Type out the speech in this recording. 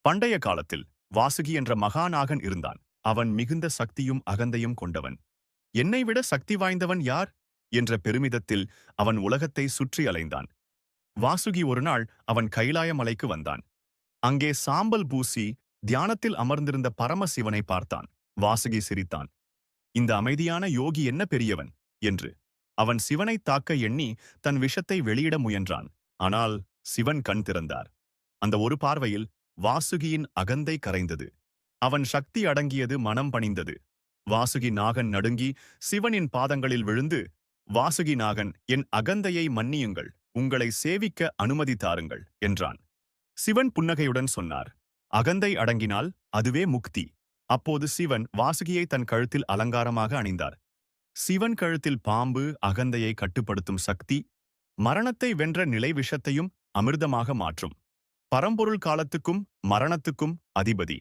பண்டைய காலத்தில் வாசுகி என்ற மகாநாகன் இருந்தான். அவன் மிகுந்த சக்தியும் அகந்தையும் கொண்டவன். என்னை விட சக்தி வாய்ந்தவன் யார் என்ற பெருமிதத்தில் அவன் உலகத்தை சுற்றி அலைந்தான். வாசுகி ஒரு நாள் அவன் கைலாய மலைக்கு வந்தான். அங்கே சாம்பல் பூசி தியானத்தில் அமர்ந்திருந்த பரமசிவனை பார்த்தான். வாசுகி சிரித்தான். இந்த அமைதியான யோகி என்ன பெரியவன் என்று. அவன் சிவனை தாக்க எண்ணி தன் விஷத்தை வெளியிட முயன்றான். ஆனால் சிவன் கண் திறந்தார். அந்த ஒரு பார்வையில் வாசுகியின் அகந்தை கரைந்தது. அவன் சக்தி அடங்கியது, மனம் பணிந்தது. வாசுகி நாகன் நடுங்கி சிவனின் பாதங்களில் விழுந்து, வாசுகி நாகன், என் அகந்தையை மன்னியுங்கள், உங்களை சேவிக்க அனுமதி தாருங்கள் என்றான். சிவன் புன்னகையுடன் சொன்னார், அகந்தை அடங்கினால் அதுவே முக்தி. அப்போது சிவன் வாசுகியை தன் கழுத்தில் அலங்காரமாக அணிந்தார். சிவன் கழுத்தில் பாம்பு அகந்தையை கட்டுப்படுத்தும் சக்தி, மரணத்தை வென்ற நிலை விஷத்தையும் அமிர்தமாக மாற்றும். பரம்பொருள் காலத்துக்கும் மரணத்துக்கும் அதிபதி.